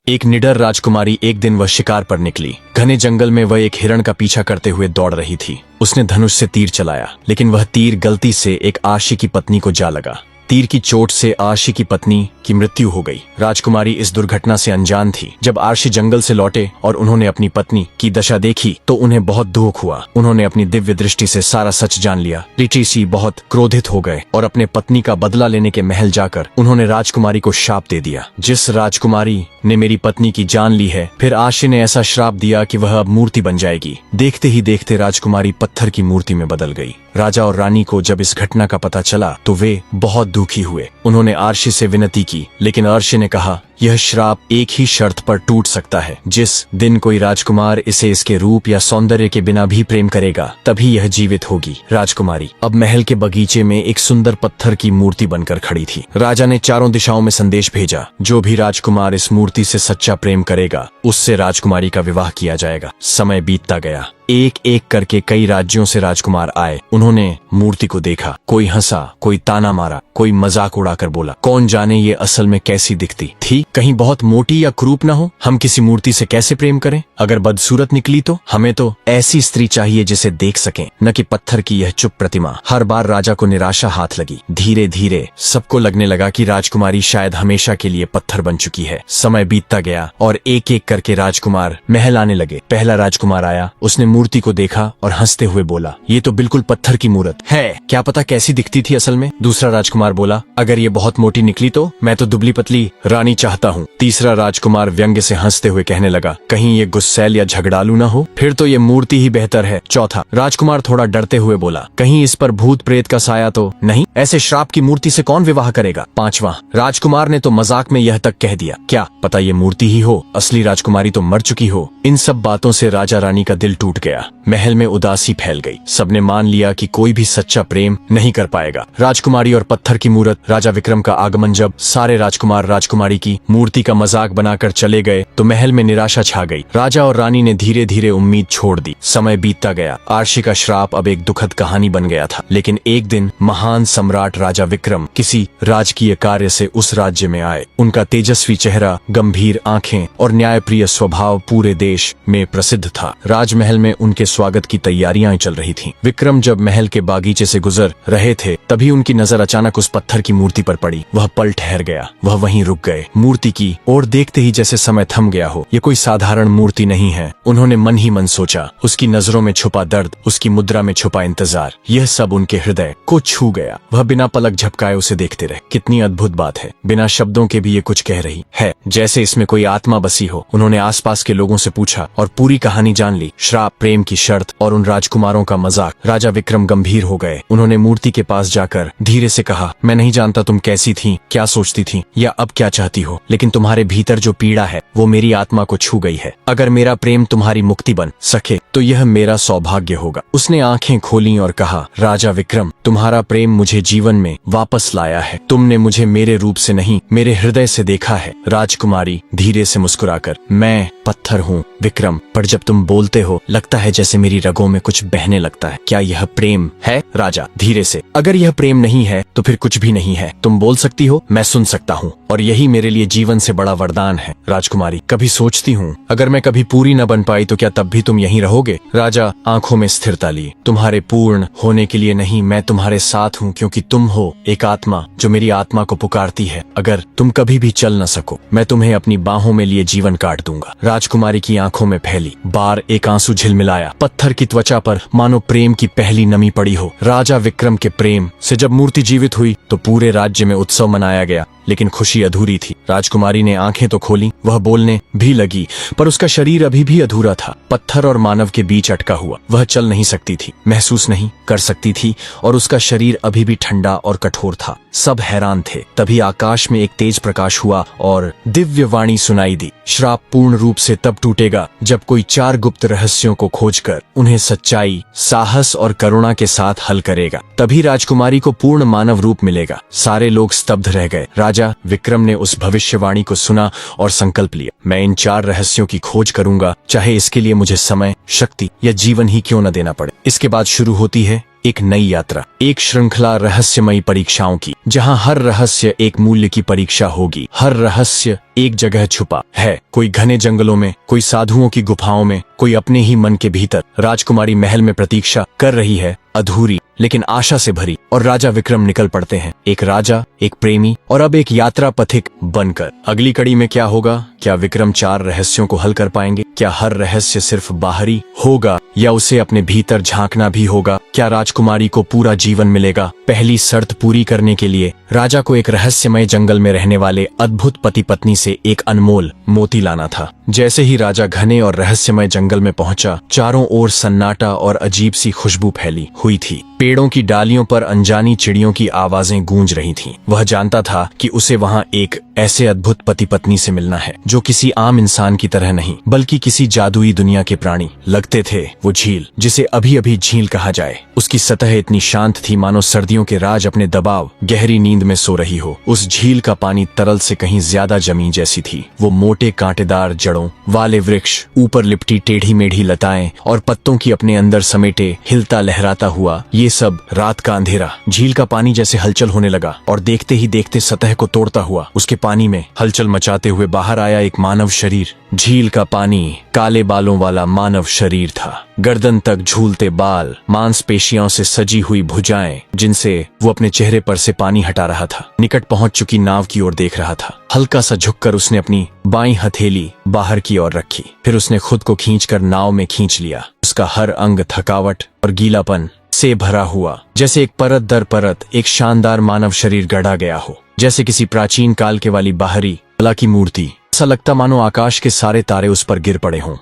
एक निडर राजकुमारी। एक दिन वह शिकार पर निकली। घने जंगल में वह एक हिरण का पीछा करते हुए दौड़ रही थी। उसने धनुष से तीर चलाया, लेकिन वह तीर गलती से एक आशी की पत्नी को जा लगा। तीर की चोट से आशी की पत्नी की मृत्यु हो गई। राजकुमारी इस दुर्घटना से अनजान थी। जब आशी जंगल से लौटे और उन्होंने अपनी पत्नी की दशा देखी तो उन्हें बहुत दुख हुआ। उन्होंने अपनी दिव्य दृष्टि से सारा सच जान लिया। ऋषि बहुत क्रोधित हो गए और अपने पत्नी का बदला लेने के महल जाकर उन्होंने राजकुमारी को शाप दे दिया। जिस राजकुमारी ने मेरी पत्नी की जान ली है, फिर आशी ने ऐसा श्राप दिया कि वह अब मूर्ति बन जाएगी। देखते ही देखते राजकुमारी पत्थर की मूर्ति में बदल गई। राजा और रानी को जब इस घटना का पता चला तो वे बहुत दुखी हुए। उन्होंने अर्शी से विनती की, लेकिन अर्शी ने कहा, यह श्राप एक ही शर्त पर टूट सकता है। जिस दिन कोई राजकुमार इसे इसके रूप या सौंदर्य के बिना भी प्रेम करेगा, तभी यह जीवित होगी। राजकुमारी अब महल के बगीचे में एक सुंदर पत्थर की मूर्ति बनकर खड़ी थी। राजा ने चारों दिशाओं में संदेश भेजा, जो भी राजकुमार इस मूर्ति से सच्चा प्रेम करेगा, उससे राजकुमारी का विवाह किया जाएगा। समय बीतता गया। एक एक करके कई राज्यों से राजकुमार आए। उन्होंने मूर्ति को देखा। कोई हंसा, कोई ताना मारा, कोई मजाक उड़ाकर बोला। कौन जाने ये असल में कैसी दिखती थी? कहीं बहुत मोटी या क्रूप न हो। हम किसी मूर्ति से कैसे प्रेम करें? अगर बदसूरत निकली तो? हमें तो ऐसी स्त्री चाहिए जिसे देख सकें, न कि पत्थर की यह चुप प्रतिमा। हर बार राजा को निराशा हाथ लगी। धीरे धीरे सबको लगने लगा कि राजकुमारी शायद हमेशा के लिए पत्थर बन चुकी है। समय बीतता गया और एक एक करके राजकुमार महल आने लगे। पहला राजकुमार आया। उसने मूर्ति को देखा और हंसते हुए बोला, ये तो बिल्कुल पत्थर की मूर्त है। क्या पता कैसी दिखती थी असल में? दूसरा राजकुमार बोला, अगर ये बहुत मोटी निकली तो? मैं तो दुबली पतली रानी चाहता हूँ। तीसरा राजकुमार व्यंग्य से हंसते हुए कहने लगा, कहीं ये गुस्सैल या झगड़ालू न हो? फिर तो ये मूर्ति ही बेहतर है। चौथा राजकुमार थोड़ा डरते हुए बोला, कहीं इस पर भूत प्रेत का साया तो नहीं? ऐसे श्राप की मूर्ति से कौन विवाह करेगा? पांचवा राजकुमार ने तो मजाक में यह तक कह दिया, क्या पता ये मूर्ति ही हो, असली राजकुमारी तो मर चुकी हो। इन सब बातों से राजा रानी का दिल टूट गया। महल में उदासी फैल गई। सबने मान लिया कि कोई भी सच्चा प्रेम नहीं कर पाएगा। राजकुमारी और पत्थर की मूर्त। राजा विक्रम का आगमन जब सारे राजकुमार राजकुमारी की मूर्ति का मजाक बनाकर चले गए तो महल में निराशा छा गई। राजा और रानी ने धीरे धीरे उम्मीद छोड़ दी। समय बीतता गया। अर्शी का श्राप अब एक दुखद कहानी बन गया था। लेकिन एक दिन महान सम्राट राजा विक्रम किसी राजकीय कार्य से उस राज्य में आए। उनका तेजस्वी चेहरा, गंभीर आंखें और न्यायप्रिय स्वभाव पूरे देश में प्रसिद्ध था। राजमहल में उनके स्वागत की तैयारियां चल रही थीं। विक्रम जब महल के बागीचे से गुजर रहे थे, तभी उनकी नजर अचानक उस पत्थर की मूर्ति पर पड़ी। वह पल ठहर गया। वह वहीं रुक गए। मूर्ति की ओर देखते ही जैसे समय थम गया हो। ये कोई साधारण मूर्ति नहीं है, उन्होंने मन ही मन सोचा। उसकी नजरों में छुपा दर्द, उसकी मुद्रा में छुपा इंतजार, यह सब उनके हृदय को छू गया। वह बिना पलक झपकाए उसे देखते रहे। कितनी अद्भुत बात है, बिना शब्दों के भी ये कुछ कह रही है, जैसे इसमें कोई आत्मा बसी हो। उन्होंने आसपास के लोगों से पूछा और पूरी कहानी जान ली। श्राप, प्रेम की शर्त और उन राजकुमारों का मजाक। राजा विक्रम गंभीर हो गए। उन्होंने मूर्ति के पास जाकर धीरे से कहा, मैं नहीं जानता तुम कैसी थी, क्या सोचती थी या अब क्या चाहती हो, लेकिन तुम्हारे भीतर जो पीड़ा है वो मेरी आत्मा को छू गई है। अगर मेरा प्रेम तुम्हारी मुक्ति बन सके तो यह मेरा सौभाग्य होगा। उसने आंखें खोली और कहा, राजा विक्रम, तुम्हारा प्रेम मुझे जीवन में वापस लाया है। तुमने मुझे मेरे रूप से नहीं, मेरे हृदय से देखा है। राजकुमारी धीरे से मुस्कुराकर, मैं पत्थर हूँ विक्रम, पर जब तुम बोलते हो लगता है जैसे मेरी रगों में कुछ बहने लगता है। क्या यह प्रेम है? राजा धीरे से, अगर यह प्रेम नहीं है तो फिर कुछ भी नहीं है। तुम बोल सकती हो, मैं सुन सकता हूँ, और यही मेरे लिए जीवन से बड़ा वरदान है। राजकुमारी, कभी सोचती हूँ अगर मैं कभी पूरी न बन पाई तो क्या तब भी तुम यहीं रहोगे? राजा आंखों में स्थिरता लिए, तुम्हारे पूर्ण होने के लिए नहीं, मैं तुम्हारे साथ हूँ, क्योंकि तुम हो एक आत्मा जो मेरी आत्मा को पुकारती है। अगर तुम कभी भी चल न सको, मैं तुम्हें अपनी बाहों में लिए जीवन काट दूंगा। राजकुमारी की आंखों में फैली बार एक आंसू झिलमिलाया। पत्थर की त्वचा पर मानो प्रेम की पहली नमी पड़ी हो। राजा विक्रम के प्रेम से जब मूर्ति जीवित हुई तो पूरे राज्य में उत्सव मनाया गया, लेकिन खुशी अधूरी थी। राजकुमारी ने आंखें तो खोली, वह बोलने भी लगी, पर उसका शरीर अभी भी अधूरा था। पत्थर और मानव के बीच अटका हुआ। वह चल नहीं सकती थी, महसूस नहीं कर सकती थी, और उसका शरीर अभी भी ठंडा और कठोर था। सब हैरान थे। तभी आकाश में एक तेज प्रकाश हुआ और दिव्य वाणी सुनाई दी, श्राप पूर्ण रूप से तब टूटेगा जब कोई 4 गुप्त रहस्यों को खोजकर उन्हें सच्चाई, साहस और करुणा के साथ हल करेगा। तभी राजकुमारी को पूर्ण मानव रूप मिलेगा। सारे लोग स्तब्ध रह गए। राजा विक्रम ने उस भविष्यवाणी को सुना और संकल्प लिया, मैं इन 4 रहस्यों की खोज करूंगा, चाहे इसके लिए मुझे समय, शक्ति या जीवन ही क्यों न देना पड़े। इसके बाद शुरू होती है एक नई यात्रा, एक श्रृंखला रहस्यमयी परीक्षाओं की, जहां हर रहस्य एक मूल्य की परीक्षा होगी। हर रहस्य एक जगह छुपा है, कोई घने जंगलों में, कोई साधुओं की गुफाओं में, कोई अपने ही मन के भीतर। राजकुमारी महल में प्रतीक्षा कर रही है, अधूरी लेकिन आशा से भरी, और राजा विक्रम निकल पड़ते हैं, एक राजा, एक प्रेमी और अब एक यात्रा पथिक बनकर। अगली कड़ी में क्या होगा? क्या विक्रम 4 रहस्यों को हल कर पाएंगे? क्या हर रहस्य सिर्फ बाहरी होगा या उसे अपने भीतर झांकना भी होगा? क्या राजकुमारी को पूरा जीवन मिलेगा? पहली शर्त पूरी करने के लिए राजा को एक रहस्यमय जंगल में रहने वाले अद्भुत पति पत्नी से एक अनमोल मोती लाना था। जैसे ही राजा घने और रहस्यमय जंगल में पहुंचा, चारों ओर सन्नाटा और अजीब सी खुशबू फैली हुई थी। पेड़ों की डालियों पर अनजानी चिड़ियों की आवाजें गूंज रही थीं। वह जानता था कि उसे वहां एक ऐसे अद्भुत पति पत्नी से मिलना है जो किसी आम इंसान की तरह नहीं, बल्कि किसी जादुई दुनिया के प्राणी लगते थे। वो झील, जिसे अभी अभी झील कहा जाए, उसकी सतह इतनी शांत थी मानो सर्दियों के राज अपने दबाव गहरी नींद में सो रही हो। उस झील का पानी तरल से कहीं ज्यादा जमी जैसी थी। वो मोटे कांटेदार जड़ों वाले वृक्ष, ऊपर लिपटी टेढ़ी मेढ़ी लताएं और पत्तों की अपने अंदर समेटे हिलता लहराता हुआ, ये सब रात का अंधेरा। झील का पानी जैसे हलचल होने लगा और देखते ही देखते सतह को तोड़ता हुआ उसके पानी में हलचल मचाते हुए बाहर आया एक मानव शरीर। झील का पानी काले बालों वाला मानव शरीर था, गर्दन तक झूलते बाल, मांसपेशियों से सजी हुई भुजाएं जिनसे वो अपने चेहरे पर से पानी हटा रहा था। निकट पहुंच चुकी नाव की ओर देख रहा था। हल्का सा झुककर उसने अपनी बाईं हथेली बाहर की ओर रखी, फिर उसने खुद को खींचकर नाव में खींच लिया। उसका हर अंग थकावट और गीलापन से भरा हुआ, जैसे एक परत दर परत एक शानदार मानव शरीर गढ़ा गया हो, जैसे किसी प्राचीन काल के वाली बाहरी कला की मूर्ति। ऐसा लगता मानो आकाश के सारे तारे उस पर गिर पड़े हों।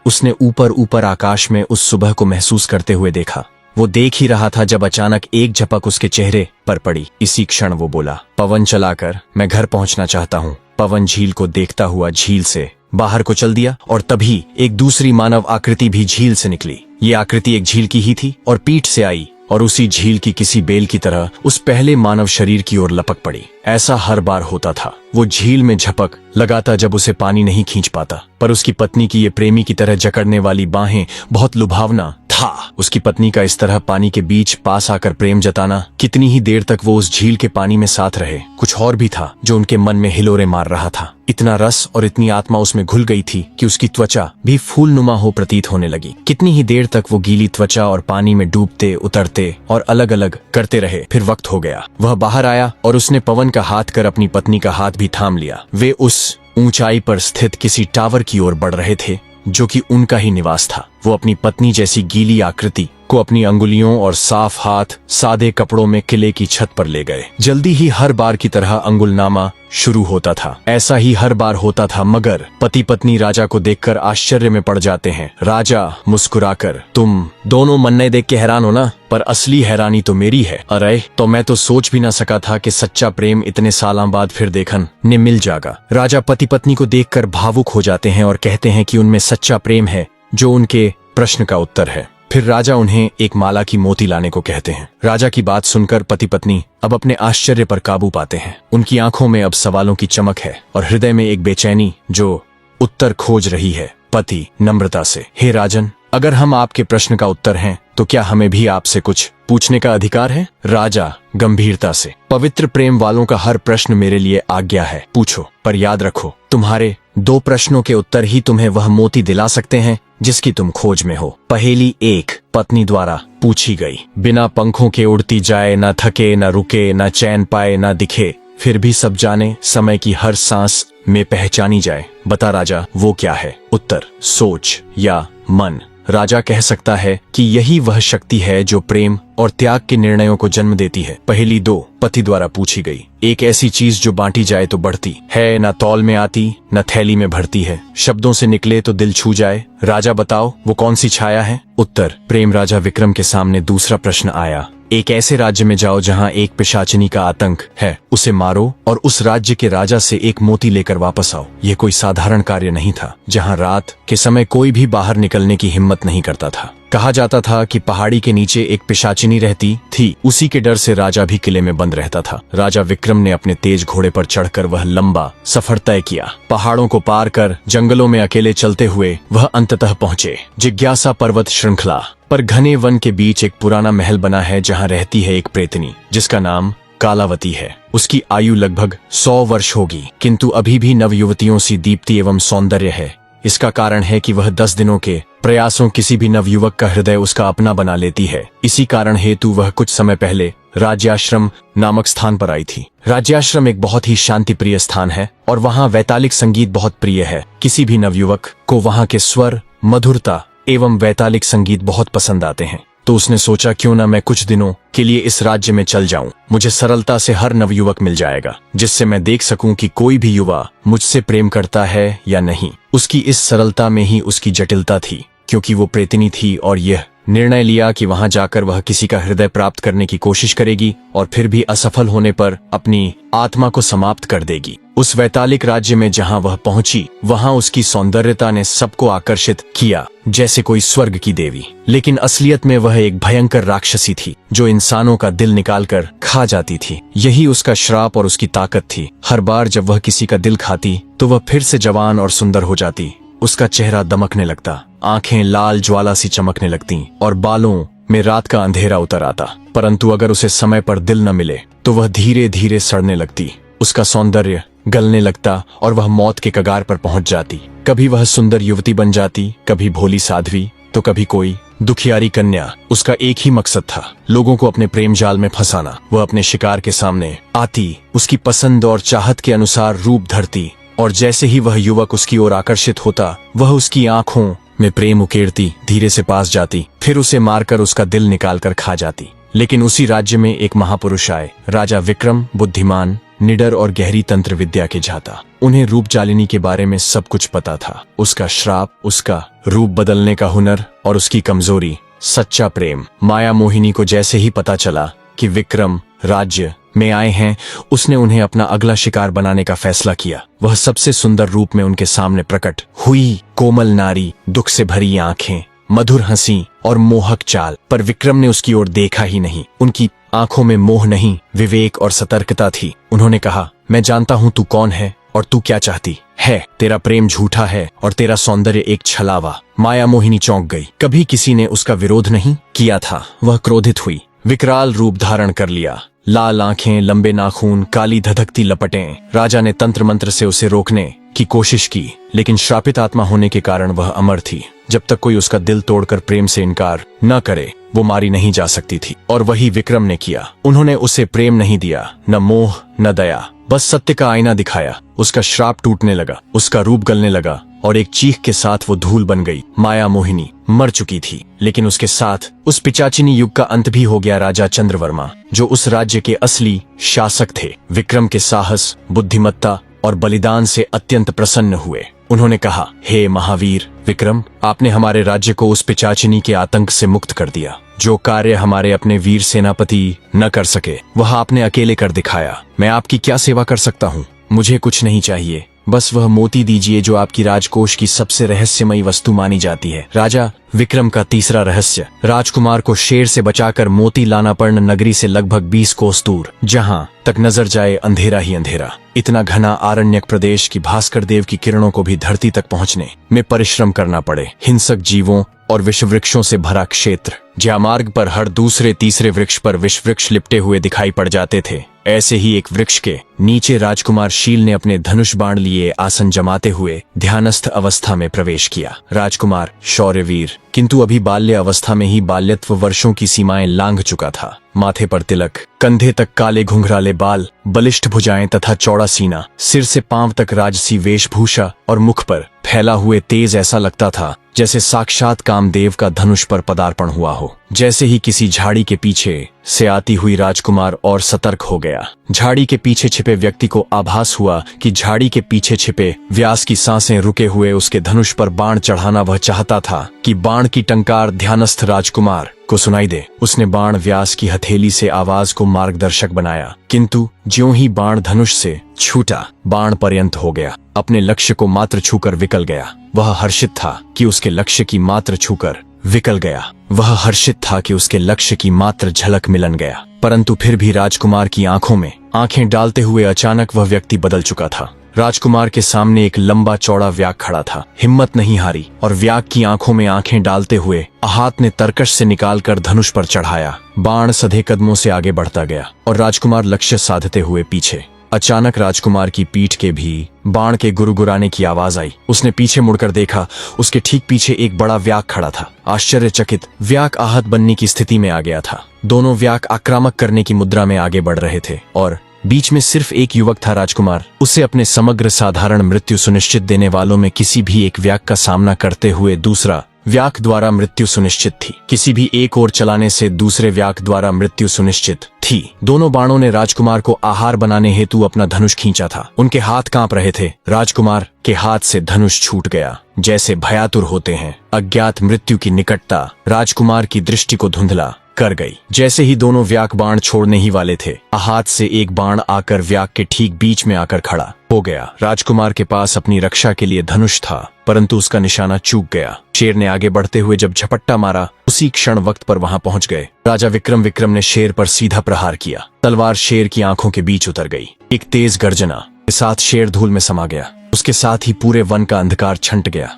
उसने ऊपर ऊपर आकाश में उस सुबह को महसूस करते हुए देखा। वो देख ही रहा था जब अचानक एक झपक उसके चेहरे पर पड़ी। इसी क्षण वो बोला, पवन चलाकर मैं घर पहुंचना चाहता हूँ। पवन झील को देखता हुआ झील से बाहर को चल दिया और तभी एक दूसरी मानव आकृति भी झील से निकली। ये आकृति एक झील की ही थी और पीठ से आई और उसी झील की किसी बेल की तरह उस पहले मानव शरीर की ओर लपक पड़ी। ऐसा हर बार होता था। वो झील में झपक लगाता जब उसे पानी नहीं खींच पाता, पर उसकी पत्नी की ये प्रेमी की तरह जकड़ने वाली बाहें बहुत लुभावना था। उसकी पत्नी का इस तरह पानी के बीच पास आकर प्रेम जताना, कितनी ही देर तक वो उस झील के पानी में साथ रहे। कुछ और भी था जो उनके मन में हिलोरे मार रहा था। इतना रस और इतनी आत्मा उसमें घुल गई थी कि उसकी त्वचा भी फूलनुमा हो प्रतीत होने लगी। कितनी ही देर तक वो गीली त्वचा और पानी में डूबते उतरते और अलग अलग करते रहे। फिर वक्त हो गया। वह बाहर आया और उसने पवन का हाथ कर अपनी पत्नी का हाथ भी थाम लिया। वे उस ऊंचाई पर स्थित किसी टावर की ओर बढ़ रहे थे जो कि उनका ही निवास था। वो अपनी पत्नी जैसी गीली आकृति को अपनी अंगुलियों और साफ हाथ सादे कपड़ों में किले की छत पर ले गए। जल्दी ही हर बार की तरह अंगुलनामा शुरू होता था। ऐसा ही हर बार होता था, मगर पति पत्नी राजा को देखकर आश्चर्य में पड़ जाते हैं। राजा मुस्कुराकर, तुम दोनों मन्ने देख के हैरान हो ना, पर असली हैरानी तो मेरी है। अरे तो मैं तो सोच भी ना सका था कि सच्चा प्रेम इतने सालों बाद फिर देखन ने मिल जाएगा। राजा पति पत्नी को देखकर भावुक हो जाते हैं और कहते हैं कि उनमें सच्चा प्रेम है, जो उनके प्रश्न का उत्तर है। फिर राजा उन्हें एक माला की मोती लाने को कहते हैं। राजा की बात सुनकर पति पत्नी अब अपने आश्चर्य पर काबू पाते हैं। उनकी आंखों में अब सवालों की चमक है और हृदय में एक बेचैनी जो उत्तर खोज रही है। पति नम्रता से, हे राजन, अगर हम आपके प्रश्न का उत्तर हैं तो क्या हमें भी आपसे कुछ पूछने का अधिकार है? राजा गंभीरता से, पवित्र प्रेम वालों का हर प्रश्न मेरे लिए आज्ञा है, पूछो, पर याद रखो तुम्हारे 2 प्रश्नों के उत्तर ही तुम्हें वह मोती दिला सकते हैं जिसकी तुम खोज में हो। पहेली 1 पत्नी द्वारा पूछी गई। बिना पंखों के उड़ती जाए, न थके न रुके, न चैन पाए न दिखे, फिर भी सब जाने, समय की हर सांस में पहचानी जाए। बता राजा, वो क्या है? उत्तर, सोच या मन। राजा कह सकता है कि यही वह शक्ति है जो प्रेम और त्याग के निर्णयों को जन्म देती है। पहेली 2 पति द्वारा पूछी गई। एक ऐसी चीज जो बांटी जाए तो बढ़ती है, न तौल में आती न थैली में भरती है, शब्दों से निकले तो दिल छू जाए। राजा बताओ वो कौन सी छाया है? उत्तर, प्रेम। राजा विक्रम के सामने दूसरा प्रश्न आया। एक ऐसे राज्य में जाओ जहाँ एक पिशाचिनी का आतंक है, उसे मारो और उस राज्य के राजा से एक मोती लेकर वापस आओ। यह कोई साधारण कार्य नहीं था, जहाँ रात के समय कोई भी बाहर निकलने की हिम्मत नहीं करता था। कहा जाता था कि पहाड़ी के नीचे एक पिशाचिनी रहती थी। उसी के डर से राजा भी किले में बंद रहता था। राजा विक्रम ने अपने तेज घोड़े पर चढ़कर वह लंबा सफर तय किया। पहाड़ों को पार कर जंगलों में अकेले चलते हुए वह अंततः पहुंचे जिज्ञासा पर्वत श्रृंखला पर। घने वन के बीच एक पुराना महल बना है जहाँ रहती है एक प्रेतनी जिसका नाम कालावती है। उसकी आयु लगभग 100 वर्ष होगी, किंतु अभी भी नवयुवतियों सी दीप्ति एवं सौंदर्य है। इसका कारण है कि वह 10 दिनों के प्रयासों किसी भी नवयुवक का हृदय उसका अपना बना लेती है। इसी कारण हेतु वह कुछ समय पहले राज्याश्रम नामक स्थान पर आई थी। राज्याश्रम एक बहुत ही शांति प्रिय स्थान है और वहाँ वैतालिक संगीत बहुत प्रिय है। किसी भी नवयुवक को वहाँ के स्वर, मधुरता एवं वैतालिक संगीत बहुत पसंद आते हैं। तो उसने सोचा क्यों न मैं कुछ दिनों के लिए इस राज्य में चल जाऊं। मुझे सरलता से हर नवयुवक मिल जाएगा जिससे मैं देख सकूं कि कोई भी युवा मुझसे प्रेम करता है या नहीं। उसकी इस सरलता में ही उसकी जटिलता थी, क्योंकि वो प्रेतनी थी और यह निर्णय लिया कि वहां जाकर वह किसी का हृदय प्राप्त करने की कोशिश करेगी और फिर भी असफल होने पर अपनी आत्मा को समाप्त कर देगी। उस वैतालिक राज्य में जहां वह पहुंची, वहां उसकी सौंदर्यता ने सबको आकर्षित किया जैसे कोई स्वर्ग की देवी। लेकिन असलियत में वह एक भयंकर राक्षसी थी जो इंसानों का दिल निकालकर खा जाती थी। यही उसका श्राप और उसकी ताकत थी। हर बार जब वह किसी का दिल खाती तो वह फिर से जवान और सुंदर हो जाती। उसका चेहरा दमकने लगता, आंखें लाल ज्वाला सी चमकने लगती और बालों में रात का अंधेरा उतर आता। परंतु अगर उसे समय पर दिल न मिले तो वह धीरे धीरे सड़ने लगती। उसका सौंदर्य गलने लगता और वह मौत के कगार पर पहुंच जाती। कभी वह सुंदर युवती बन जाती, कभी भोली साध्वी, तो कभी कोई दुखियारी कन्या। उसका एक ही मकसद था, लोगों को अपने प्रेम जाल में फंसाना। वह अपने शिकार के सामने आती, उसकी पसंद और चाहत के अनुसार रूप धरती और जैसे ही वह युवक उसकी ओर आकर्षित होता, वह उसकी आंखों में प्रेम उकेरती, धीरे से पास जाती, फिर उसे मारकर उसका दिल निकालकर खा जाती। लेकिन उसी राज्य में एक महापुरुष आए, राजा विक्रम, बुद्धिमान, निडर और गहरी तंत्र विद्या के जाता। उन्हें रूपजालिनी के बारे में सब कुछ पता था। उसका श्राप, उसका रूप बदलने का हुनर और उसकी कमजोरी, सच्चा प्रेम। माया मोहिनी को जैसे ही पता चला कि विक्रम राज्य में आए हैं, उसने उन्हें अपना अगला शिकार बनाने का फैसला किया। वह सबसे सुंदर रूप में उनके सामने प्रकट हुई। कोमल नारी, दुख से भरी आंखें, मधुर हंसी और मोहक चाल। पर विक्रम ने उसकी ओर देखा ही नहीं। उनकी आंखों में मोह नहीं, विवेक और सतर्कता थी। उन्होंने कहा, मैं जानता हूं तू कौन है और तू क्या चाहती है। तेरा प्रेम झूठा है और तेरा सौंदर्य एक छलावा। माया मोहिनी चौंक गई। कभी किसी ने उसका विरोध नहीं किया था। वह क्रोधित हुई, विकराल रूप धारण कर लिया। लाल आंखें, लंबे नाखून, काली धधकती लपटें। राजा ने तंत्र मंत्र से उसे रोकने की कोशिश की, लेकिन श्रापित आत्मा होने के कारण वह अमर थी। जब तक कोई उसका दिल तोड़कर प्रेम से इनकार न करे, वो मारी नहीं जा सकती थी। और वही विक्रम ने किया। उन्होंने उसे प्रेम नहीं दिया, न मोह न दया, बस सत्य का आईना दिखाया। उसका श्राप टूटने लगा, उसका रूप गलने लगा और एक चीख के साथ वो धूल बन गई। माया मोहिनी मर चुकी थी, लेकिन उसके साथ उस पिचाचिनी युग का अंत भी हो गया। राजा चंद्रवर्मा, जो उस राज्य के असली शासक थे, विक्रम के साहस, बुद्धिमत्ता और बलिदान से अत्यंत प्रसन्न हुए। उन्होंने कहा, हे महावीर विक्रम, आपने हमारे राज्य को उस पिचाचिनी के आतंक से मुक्त कर दिया। जो कार्य हमारे अपने वीर सेनापति न कर सके, वह आपने अकेले कर दिखाया। मैं आपकी क्या सेवा कर सकता हूँ? मुझे कुछ नहीं चाहिए, बस वह मोती दीजिए जो आपकी राजकोष की सबसे रहस्यमयी वस्तु मानी जाती है। राजा विक्रम का तीसरा रहस्य। राजकुमार को शेर से बचाकर मोती लाना पर्ण नगरी से लगभग 20 कोस दूर, जहां तक नजर जाए अंधेरा ही अंधेरा। इतना घना आरण्यक प्रदेश की भास्कर देव की किरणों को भी धरती तक पहुंचने में परिश्रम करना पड़े। हिंसक जीवों और विष वृक्षों से भरा क्षेत्र, जहाँ मार्ग पर हर दूसरे तीसरे वृक्ष पर विष वृक्ष लिपटे हुए दिखाई पड़ जाते थे। ऐसे ही एक वृक्ष के नीचे राजकुमार शील ने अपने धनुष बाण लिए आसन जमाते हुए ध्यानस्थ अवस्था में प्रवेश किया। राजकुमार शौर्यवीर, किंतु अभी बाल्य अवस्था में ही बाल्यत्व वर्षों की सीमाएं लांघ चुका था। माथे पर तिलक, कंधे तक काले घुंघराले बाल, बलिष्ठ भुजाएं तथा चौड़ा सीना, सिर से पांव तक राजसी वेशभूषा और मुख पर फैला हुए तेज ऐसा लगता था जैसे साक्षात कामदेव का धनुष पर पदार्पण हुआ हो। जैसे ही किसी झाड़ी के पीछे से आती हुई राजकुमार और सतर्क हो गया। झाड़ी के पीछे छिपे व्यक्ति को आभास हुआ कि झाड़ी के पीछे छिपे व्यास की सांसें रुके हुए उसके धनुष पर बाण चढ़ाना वह चाहता था कि बाण की टंकार ध्यानस्थ राजकुमार को सुनाई दे। उसने बाण व्यास की हथेली से आवाज को मार्गदर्शक बनाया, किंतु ज्यों ही बाण धनुष से छूटा, बाण पर्यंत हो गया, अपने लक्ष्य को मात्र छूकर विकल गया। वह हर्षित था कि उसके लक्ष्य की मात्र छूकर विकल गया। वह हर्षित था कि उसके लक्ष्य की मात्र झलक मिलन गया, परंतु फिर भी राजकुमार की आंखों में आंखें डालते हुए अचानक वह व्यक्ति बदल चुका था। राजकुमार के सामने एक लंबा चौड़ा व्याघ्र खड़ा था। हिम्मत नहीं हारी और व्याघ्र की आंखों में आंखें डालते हुए हाथ ने तरकश से निकालकर धनुष पर चढ़ाया। बाण सधे कदमों से आगे बढ़ता गया और राजकुमार लक्ष्य साधते हुए पीछे। अचानक राजकुमार की पीठ के भी बाण के गुरगुराने की आवाज आई। उसने पीछे मुड़कर देखा, उसके ठीक पीछे एक बड़ा व्याघ्र खड़ा था। आश्चर्यचकित व्याघ्र आहत बनने की स्थिति में आ गया था। दोनों व्याघ्र आक्रामक करने की मुद्रा में आगे बढ़ रहे थे और बीच में सिर्फ एक युवक था, राजकुमार। उसे अपने समग्र साधारण मृत्यु सुनिश्चित देने वालों में किसी भी एक व्याघ्र का सामना करते हुए दूसरा व्याघ्र द्वारा मृत्यु सुनिश्चित थी। किसी भी एक ओर चलाने से दूसरे व्याघ्र द्वारा मृत्यु सुनिश्चित थी। दोनों बाणों ने राजकुमार को आहार बनाने हेतु अपना धनुष खींचा था। उनके हाथ कांप रहे थे। राजकुमार के हाथ से धनुष छूट गया, जैसे भयातुर होते हैं। अज्ञात मृत्यु की निकटता राजकुमार की दृष्टि को धुंधला कर गई। जैसे ही दोनों व्याघ्र बाण छोड़ने ही वाले थे, हाथ से एक बाण आकर व्याघ्र के ठीक बीच में आकर खड़ा हो गया। राजकुमार के पास अपनी रक्षा के लिए धनुष था, परंतु उसका निशाना चूक गया। शेर ने आगे बढ़ते हुए जब झपट्टा मारा, उसी क्षण वक्त पर वहां पहुंच गए। राजा विक्रम ने शेर पर सीधा प्रहार किया। तलवार शेर की आंखों के बीच उतर गई। एक तेज गर्जना के साथ शेर धूल में समा गया। उसके साथ ही पूरे वन का अंधकार छंट गया।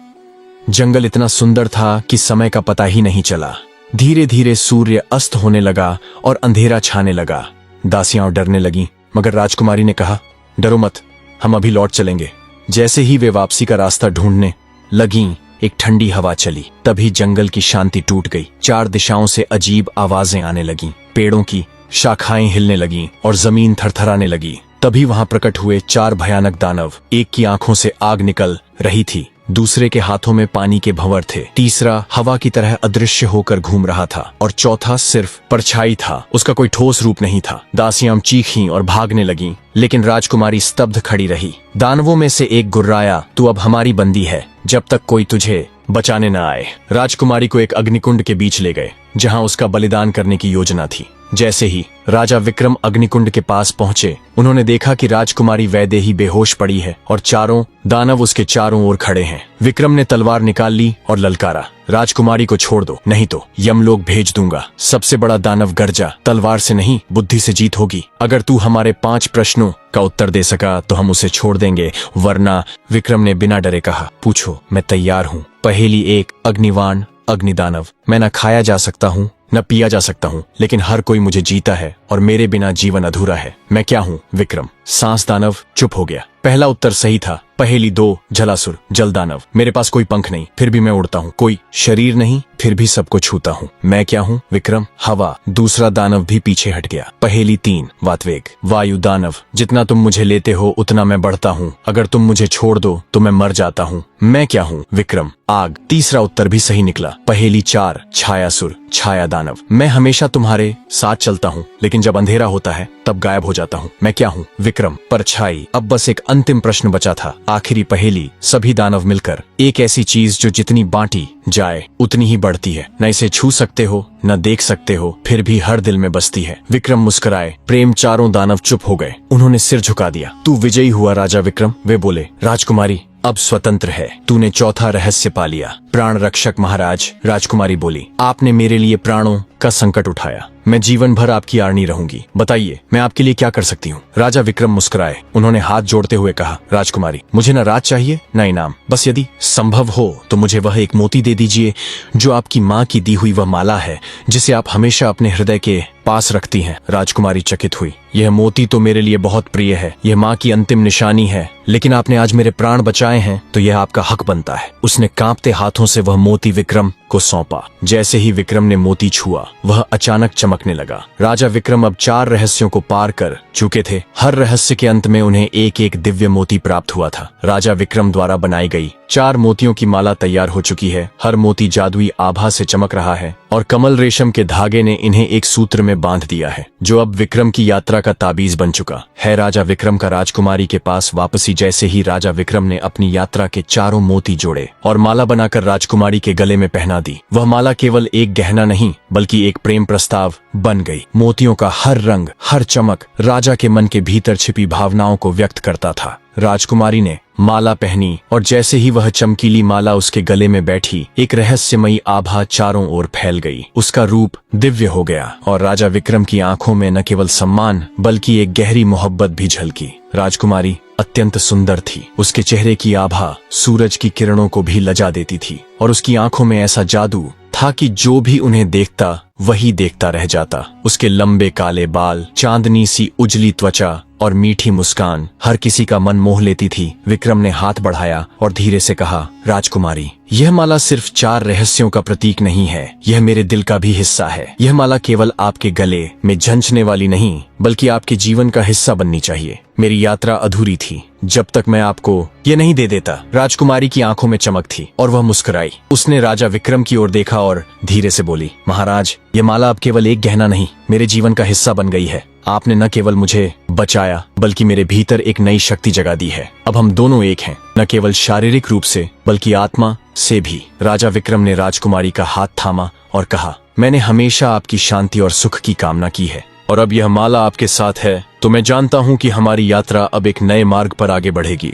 जंगल इतना सुंदर था कि समय का पता ही नहीं चला। धीरे धीरे सूर्य अस्त होने लगा और अंधेरा छाने लगा। दासियां डरने लगीं, मगर राजकुमारी ने कहा, डरो मत, हम अभी लौट चलेंगे। जैसे ही वे वापसी का रास्ता ढूंढने लगीं, एक ठंडी हवा चली। तभी जंगल की शांति टूट गई। चार दिशाओं से अजीब आवाजें आने लगीं। पेड़ों की शाखाएं हिलने लगीं और जमीन थरथराने लगी। तभी वहां प्रकट हुए चार भयानक दानव। एक की आंखों से आग निकल रही थी, दूसरे के हाथों में पानी के भंवर थे, तीसरा हवा की तरह अदृश्य होकर घूम रहा था और चौथा सिर्फ परछाई था। उसका कोई ठोस रूप नहीं था। दासियां चीखीं और भागने लगीं, लेकिन राजकुमारी स्तब्ध खड़ी रही। दानवों में से एक गुर्राया, तू अब हमारी बंदी है, जब तक कोई तुझे बचाने न आए। राजकुमारी को एक अग्निकुंड के बीच ले गए, जहां उसका बलिदान करने की योजना थी। जैसे ही राजा विक्रम अग्निकुंड के पास पहुंचे, उन्होंने देखा कि राजकुमारी वैदेही बेहोश पड़ी है और चारों दानव उसके चारों ओर खड़े हैं। विक्रम ने तलवार निकाल ली और ललकारा, राजकुमारी को छोड़ दो, नहीं तो यमलोक भेज दूंगा। सबसे बड़ा दानव गर्जा, तलवार से नहीं, बुद्धि से जीत होगी। अगर तू हमारे 5 प्रश्नों का उत्तर दे सका तो हम उसे छोड़ देंगे, वरना। विक्रम ने बिना डरे कहा, पूछो, मैं तैयार हूँ। पहेली 1, अग्निवाण अग्निदानव। मैं न खाया जा सकता हूँ न पिया जा सकता हूँ, लेकिन हर कोई मुझे जीता है और मेरे बिना जीवन अधूरा है। मैं क्या हूँ? विक्रम। सांस दानव चुप हो गया। पहला उत्तर सही था। पहेली 2, जलासुर जल दानव। मेरे पास कोई पंख नहीं, फिर भी मैं उड़ता हूँ। कोई शरीर नहीं, फिर भी सबको छूता हूँ। मैं क्या हूँ? विक्रम। हवा। दूसरा दानव भी पीछे हट गया। पहेली 3, वातवेग वायु दानव। जितना तुम मुझे लेते हो उतना मैं बढ़ता हूँ, अगर तुम मुझे छोड़ दो तो मैं मर जाता हूँ। मैं क्या हूँ? विक्रम। आग। तीसरा उत्तर भी सही निकला। पहेली 4, छायासुर छाया दानव। मैं हमेशा तुम्हारे साथ चलता हूँ, लेकिन जब अंधेरा होता है तब गायब हो जाता हूँ। मैं क्या हूँ? विक्रम। परछाई। अब बस एक अंतिम प्रश्न बचा था, आखिरी पहेली। सभी दानव मिलकर एक ऐसी चीज जो जितनी बांटी जाए उतनी ही बढ़ती है। न इसे छू सकते हो न देख सकते हो, फिर भी हर दिल में बसती है। विक्रम मुस्कुराए। प्रेम। चारों दानव चुप हो गए। उन्होंने सिर झुका दिया। तू विजयी हुआ राजा विक्रम, वे बोले। राजकुमारी अब स्वतंत्र है, तूने चौथा रहस्य पा लिया। प्राण रक्षक महाराज, राजकुमारी बोली, आपने मेरे लिए प्राणों का संकट उठाया। मैं जीवन भर आपकी आर्नी रहूंगी। बताइए, मैं आपके लिए क्या कर सकती हूँ? राजा विक्रम मुस्कुराए। उन्होंने हाथ जोड़ते हुए कहा, राजकुमारी, मुझे न राज चाहिए न इनाम, बस यदि संभव हो तो मुझे वह एक मोती दे दीजिए जो आपकी माँ की दी हुई वह माला है, जिसे आप हमेशा अपने हृदय के पास रखती हैं। राजकुमारी चकित हुई। यह मोती तो मेरे लिए बहुत प्रिय है, यह माँ की अंतिम निशानी है, लेकिन आपने आज मेरे प्राण बचाए हैं तो यह आपका हक बनता है। उसने कांपते हाथों से वह मोती विक्रम को सौंपा। जैसे ही विक्रम ने मोती छुआ, वह अचानक चमकने लगा। राजा विक्रम अब 4 रहस्यों को पार कर चुके थे। हर रहस्य के अंत में उन्हें एक एक दिव्य मोती प्राप्त हुआ था। राजा विक्रम द्वारा बनाई गई 4 मोतियों की माला तैयार हो चुकी है। हर मोती जादुई आभा से चमक रहा है और कमल रेशम के धागे ने इन्हें एक सूत्र में बांध दिया है, जो अब विक्रम की यात्रा का ताबीज बन चुका है। राजा विक्रम का राजकुमारी के पास वापसी। जैसे ही राजा विक्रम ने अपनी यात्रा के 4 मोती जोड़े और माला बनाकर राजकुमारी के गले में पहना दी, वह माला केवल एक गहना नहीं बल्कि एक प्रेम प्रस्ताव बन गई। मोतियों का हर रंग, हर चमक राजा के मन के भीतर छिपी भावनाओं को व्यक्त करता था। राजकुमारी ने माला पहनी और जैसे ही वह चमकीली माला उसके गले में बैठी, एक रहस्यमयी आभा चारों ओर फैल गई। उसका रूप दिव्य हो गया और राजा विक्रम की आंखों में न केवल सम्मान बल्कि एक गहरी मोहब्बत भी झलकी। राजकुमारी अत्यंत सुंदर थी। उसके चेहरे की आभा सूरज की किरणों को भी लजा देती थी और उसकी आंखों में ऐसा जादू था कि जो भी उन्हें देखता वही देखता रह जाता। उसके लंबे काले बाल, चांदनी सी उजली त्वचा और मीठी मुस्कान हर किसी का मन मोह लेती थी। विक्रम ने हाथ बढ़ाया और धीरे से कहा, राजकुमारी, यह माला सिर्फ 4 रहस्यों का प्रतीक नहीं है, यह मेरे दिल का भी हिस्सा है। यह माला केवल आपके गले में झंझने वाली नहीं बल्कि आपके जीवन का हिस्सा बननी चाहिए। मेरी यात्रा अधूरी थी जब तक मैं आपको ये नहीं दे देता। राजकुमारी की आंखों में चमक थी और वह मुस्कुराई। उसने राजा विक्रम की ओर देखा और धीरे से बोली, महाराज, ये माला अब केवल एक गहना नहीं, मेरे जीवन का हिस्सा बन गई है। आपने न केवल मुझे बचाया बल्कि मेरे भीतर एक नई शक्ति जगा दी है। अब हम दोनों एक हैं, न केवल शारीरिक रूप से बल्कि आत्मा से भी। राजा विक्रम ने राजकुमारी का हाथ थामा और कहा, मैंने हमेशा आपकी शांति और सुख की कामना की है और अब यह माला आपके साथ है तो मैं जानता हूँ कि हमारी यात्रा अब एक नए मार्ग पर आगे बढ़ेगी।